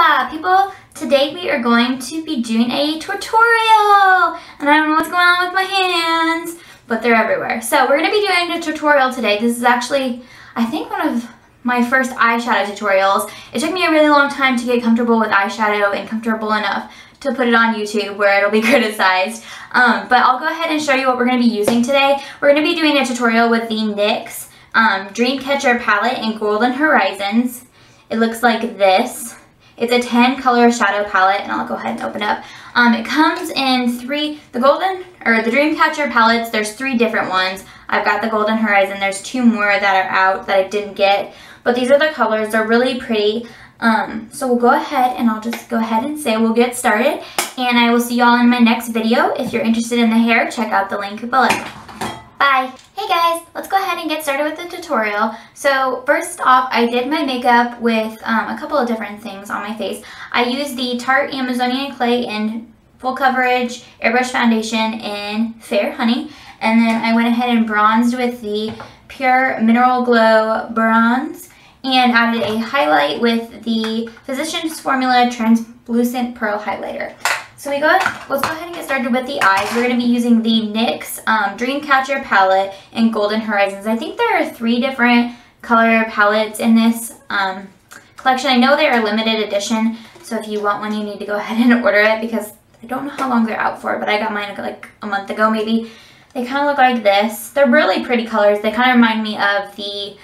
Hola people! Today we are going to be doing a tutorial and I don't know what's going on with my hands, but they're everywhere. So we're going to be doing a tutorial today. This is actually, I think, one of my first eyeshadow tutorials. It took me a really long time to get comfortable with eyeshadow and comfortable enough to put it on YouTube where it'll be criticized. But I'll go ahead and show you what we're going to be using today. We're going to be doing a tutorial with the NYX Dream Catcher palette in Golden Horizons. It looks like this. It's a 10 color shadow palette, and I'll go ahead and open up. It comes in the Dream Catcher palettes. There's 3 different ones. I've got the Golden Horizon. There's 2 more that are out that I didn't get, but these are the colors. They're really pretty. So we'll go ahead and I'll just go ahead and say we'll get started, and I will see y'all in my next video. If you're interested in the hair, check out the link below. Bye. Hey guys, let's go ahead and get started with the tutorial. So first off, I did my makeup with a couple of different things on my face. I used the Tarte Amazonian Clay in Full Coverage Airbrush Foundation in Fair Honey, and then I went ahead and bronzed with the Pur Mineral Glow bronze and added a highlight with the Physicians Formula Translucent Pearl Highlighter. So let's go ahead and get started with the eyes. We're going to be using the NYX Dream Catcher palette in Golden Horizons. I think there are 3 different color palettes in this collection. I know they are limited edition, so if you want one, you need to go ahead and order it because I don't know how long they're out for, but I got mine like a month ago maybe. They kind of look like this. They're really pretty colors. They kind of remind me of the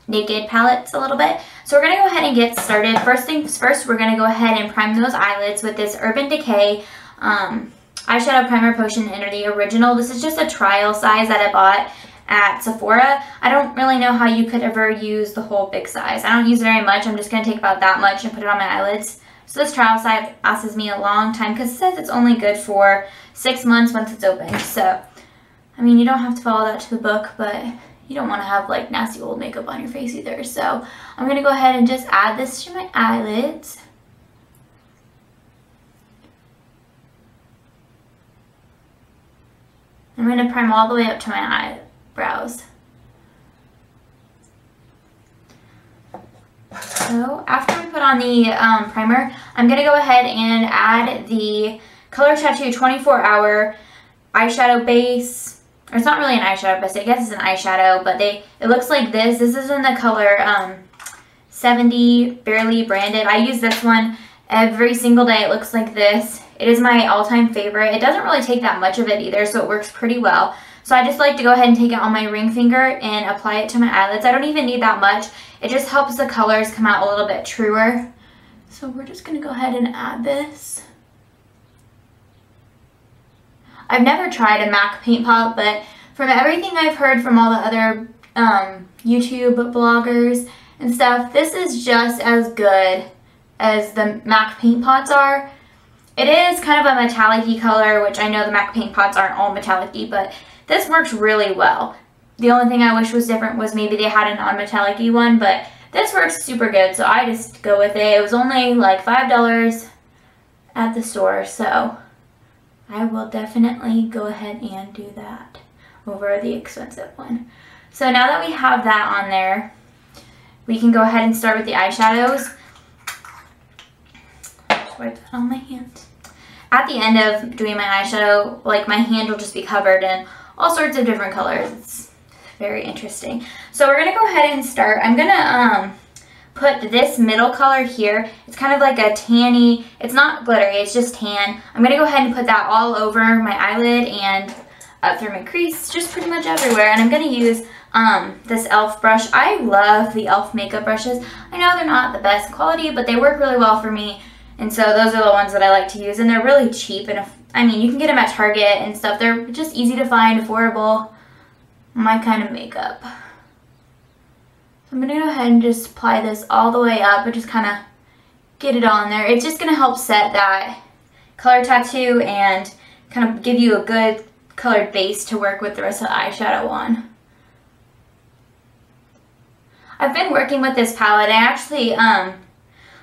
Naked palettes a little bit. So we're going to go ahead and get started. First things first, we're going to go ahead and prime those eyelids with this Urban Decay eyeshadow primer potion in the original. This is just a trial size that I bought at Sephora. I don't really know how you could ever use the whole big size. I don't use it very much. I'm just going to take about that much and put it on my eyelids. So this trial size lasts me a long time because it says it's only good for 6 months once it's open. So, I mean, you don't have to follow that to the book, but you don't want to have like nasty old makeup on your face either. So I'm going to go ahead and just add this to my eyelids. I'm going to prime all the way up to my eyebrows. So after we put on the primer, I'm going to go ahead and add the Color Tattoo 24-hour eyeshadow base. Or it's not really an eyeshadow base, I guess it's an eyeshadow, but it looks like this. This is in the color 70, barely branded. I use this one every single day. It looks like this. It is my all-time favorite. It doesn't really take that much of it either, so it works pretty well. So I just like to go ahead and take it on my ring finger and apply it to my eyelids. I don't even need that much. It just helps the colors come out a little bit truer. So we're just going to go ahead and add this. I've never tried a MAC paint pot, but from everything I've heard from all the other YouTube bloggers and stuff, this is just as good as the MAC paint pots are. It is kind of a metallic-y color, which I know the MAC paint pots aren't all metallic-y, but this works really well. The only thing I wish was different was maybe they had a non-metallic-y one, but this works super good, so I just go with it. It was only like $5 at the store, so I will definitely go ahead and do that over the expensive one. So now that we have that on there, we can go ahead and start with the eyeshadows. Just wipe that on my hand. At the end of doing my eyeshadow, like my hand will just be covered in all sorts of different colors. It's very interesting. So we're going to go ahead and start. I'm going to put this middle color here. It's kind of like a tanny, it's not glittery, it's just tan. I'm going to go ahead and put that all over my eyelid and up through my crease, just pretty much everywhere. And I'm going to use this e.l.f. brush. I love the e.l.f. makeup brushes. I know they're not the best quality, but they work really well for me. And so those are the ones that I like to use. And they're really cheap. And I mean, you can get them at Target and stuff. They're just easy to find, affordable, my kind of makeup. So I'm going to go ahead and just apply this all the way up and just kind of get it on there. It's just going to help set that color tattoo and kind of give you a good colored base to work with the rest of the eyeshadow on. I've been working with this palette. I actually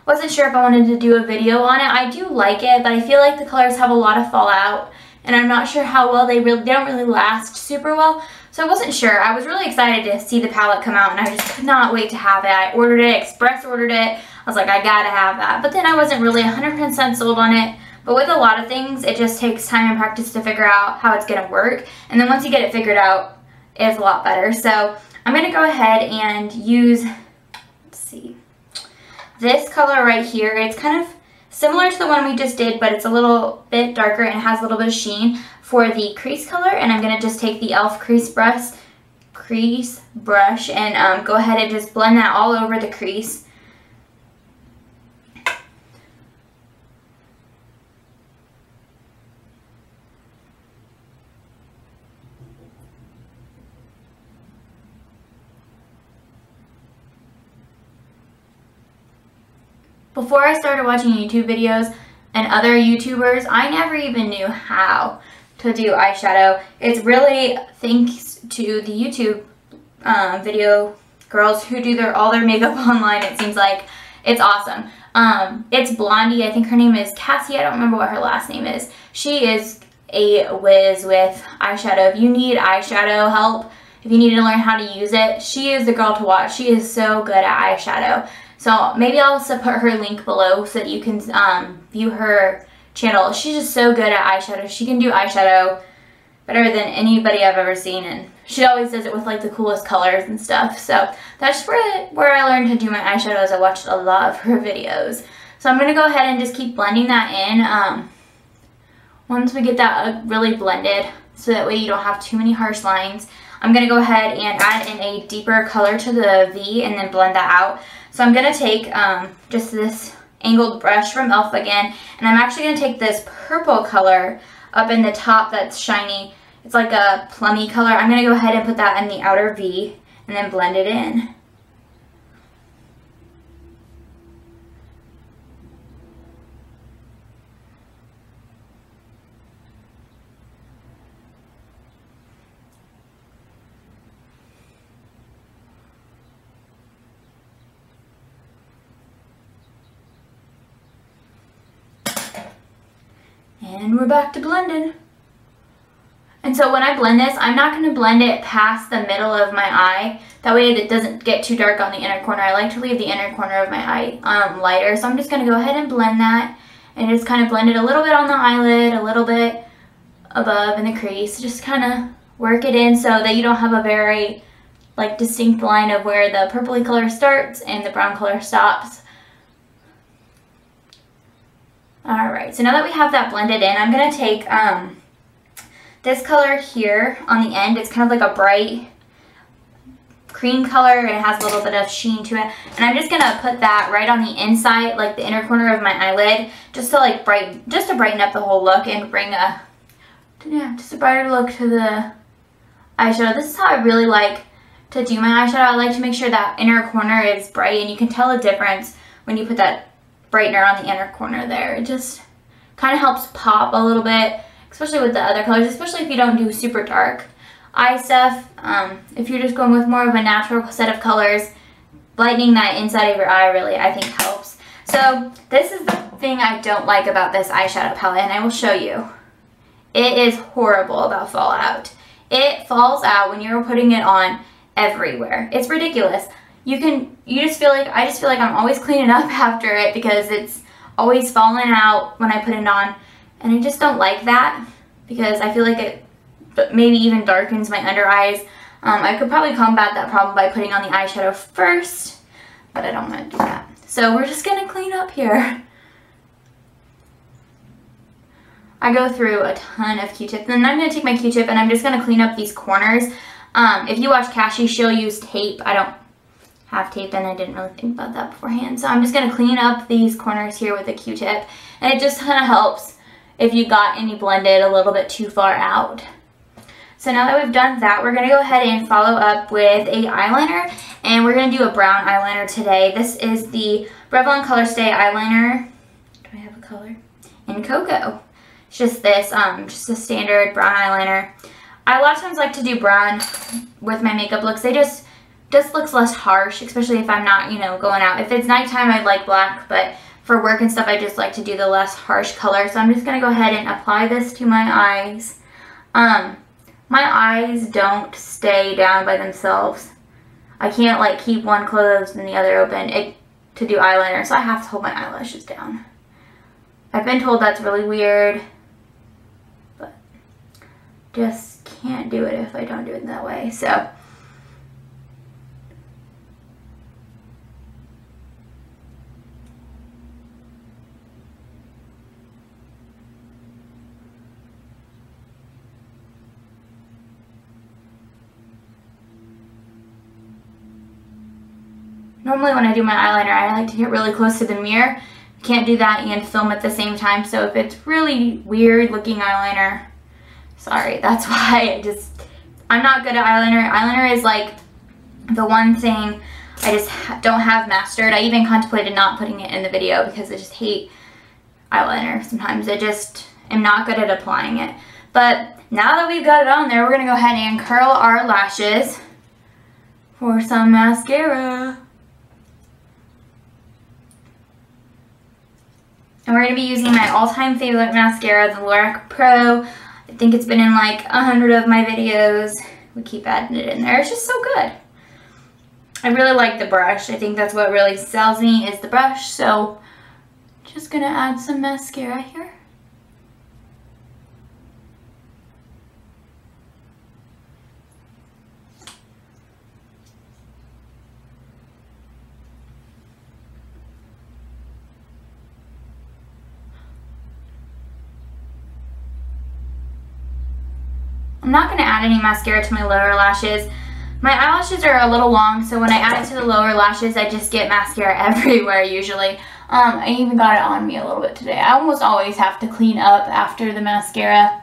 wasn't sure if I wanted to do a video on it. I do like it, but I feel like the colors have a lot of fallout, and I'm not sure how well they don't really last super well. So I wasn't sure. I was really excited to see the palette come out, and I just could not wait to have it. I ordered it, express ordered it. I was like, I gotta have that. But then I wasn't really 100% sold on it. But with a lot of things, it just takes time and practice to figure out how it's gonna work. And then once you get it figured out, it's a lot better. So I'm gonna go ahead and use, let's see, this color right here. It's kind of similar to the one we just did, but it's a little bit darker and it has a little bit of sheen for the crease color. And I'm gonna just take the e.l.f. crease brush and go ahead and just blend that all over the crease. Before I started watching YouTube videos and other YouTubers, I never even knew how to do eyeshadow. It's really thanks to the YouTube video girls who do all their makeup online. It seems like it's awesome. It's Blondie. I think her name is Cassie. I don't remember what her last name is. She is a whiz with eyeshadow. If you need eyeshadow help, if you need to learn how to use it, she is the girl to watch. She is so good at eyeshadow. So maybe I'll also put her link below so that you can view her channel. She's just so good at eyeshadow. She can do eyeshadow better than anybody I've ever seen, and she always does it with like the coolest colors and stuff. So that's where I learned to do my eyeshadows. I watched a lot of her videos. So I'm going to go ahead and just keep blending that in. Once we get that really blended, so that way you don't have too many harsh lines, I'm going to go ahead and add in a deeper color to the V and then blend that out. So I'm going to take just this angled brush from e.l.f. again, and I'm actually going to take this purple color up in the top that's shiny. It's like a plummy color. I'm going to go ahead and put that in the outer V and then blend it in. And we're back to blending. And so when I blend this, I'm not going to blend it past the middle of my eye. That way it doesn't get too dark on the inner corner. I like to leave the inner corner of my eye lighter. So I'm just going to go ahead and blend that. And just kind of blend it a little bit on the eyelid, a little bit above in the crease. Just kind of work it in so that you don't have a very like distinct line of where the purpley color starts and the brown color stops. Alright, so now that we have that blended in, I'm going to take this color here on the end. It's kind of like a bright cream color and it has a little bit of sheen to it. And I'm just going to put that right on the inside, like the inner corner of my eyelid, just to brighten up the whole look and bring just a brighter look to the eyeshadow. This is how I really like to do my eyeshadow. I like to make sure that inner corner is bright, and you can tell a difference when you put that brightener on the inner corner there. It just kind of helps pop a little bit, especially with the other colors, especially if you don't do super dark eye stuff. If you're just going with more of a natural set of colors, lightening that inside of your eye really, I think, helps. So this is the thing I don't like about this eyeshadow palette, and I will show you. It is horrible about fallout. It falls out when you're putting it on everywhere. It's ridiculous. I just feel like I'm always cleaning up after it because it's always falling out when I put it on, and I just don't like that because I feel like it maybe even darkens my under eyes. I could probably combat that problem by putting on the eyeshadow first, but I don't want to do that. So we're just gonna clean up here. I go through a ton of Q-tips, and then I'm gonna take my Q-tip and I'm just gonna clean up these corners. If you watch Cassie, she'll use tape. I don't have tape, and I didn't really think about that beforehand. So I'm just going to clean up these corners here with a Q-tip, and it just kind of helps if you got any blended a little bit too far out. So now that we've done that, we're going to go ahead and follow up with a eyeliner, and we're going to do a brown eyeliner today. This is the Revlon Colorstay eyeliner. Do I have a color? In Coco. It's just this, just a standard brown eyeliner. I a lot of times like to do brown with my makeup looks. They just looks less harsh, especially if I'm not, going out. If it's nighttime, I like black, but for work and stuff, I just like to do the less harsh color. So I'm just going to go ahead and apply this to my eyes. My eyes don't stay down by themselves. I can't, keep one closed and the other open. to do eyeliner, so I have to hold my eyelashes down. I've been told that's really weird, but just can't do it if I don't do it that way. So normally when I do my eyeliner, I like to get really close to the mirror. Can't do that and film at the same time, so if it's really weird looking eyeliner, sorry, that's why I'm not good at eyeliner. Eyeliner is like the one thing I just don't have mastered. I even contemplated not putting it in the video because I just hate eyeliner sometimes. I just am not good at applying it. But now that we've got it on there, we're going to go ahead and curl our lashes for some mascara. And we're going to be using my all-time favorite mascara, the Lorac Pro. I think it's been in like 100 of my videos. We keep adding it in there. It's just so good. I really like the brush. I think that's what really sells me is the brush. So, just going to add some mascara here. I'm not going to add any mascara to my lower lashes. My eyelashes are a little long, so when I add it to the lower lashes, I just get mascara everywhere usually. I even got it on me a little bit today. I almost always have to clean up after the mascara.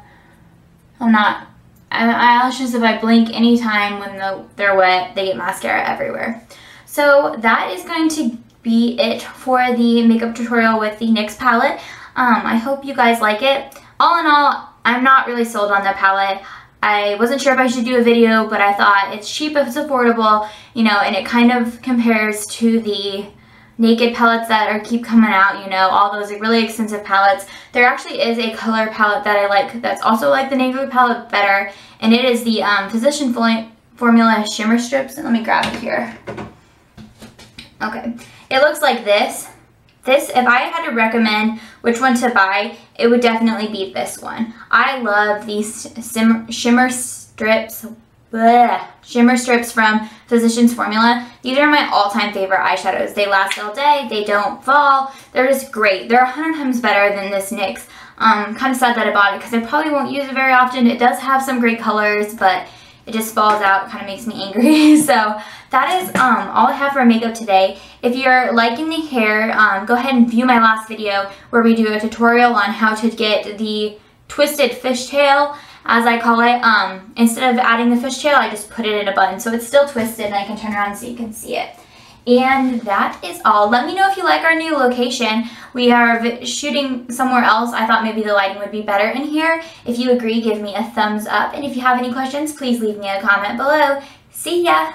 Eyelashes, if I blink anytime when they're wet, they get mascara everywhere. So that is going to be it for the makeup tutorial with the NYX palette. I hope you guys like it. All in all, I'm not really sold on the palette. I wasn't sure if I should do a video, but I thought it's cheap if it's affordable, you know, and it kind of compares to the Naked palettes that keep coming out, you know, all those really expensive palettes. There actually is a color palette that I like that's also like the Naked palette better, and it is the Physician Formula Shimmer Strips. And let me grab it here. Okay, it looks like this. This, if I had to recommend which one to buy, it would definitely be this one. I love these shimmer strips. Shimmer strips from Physicians Formula. These are my all-time favorite eyeshadows. They last all day. They don't fall. They're just great. They're 100 times better than this NYX. Kind of sad that I bought it because I probably won't use it very often. It does have some great colors, but it just falls out. It kind of makes me angry. So that is all I have for makeup today. If you're liking the hair, go ahead and view my last video where we do a tutorial on how to get the twisted fishtail, as I call it. Instead of adding the fishtail, I just put it in a bun. So it's still twisted and I can turn around so you can see it. And that is all. Let me know if you like our new location. We are shooting somewhere else. I thought maybe the lighting would be better in here. If you agree, give me a thumbs up. And if you have any questions, please leave me a comment below. See ya!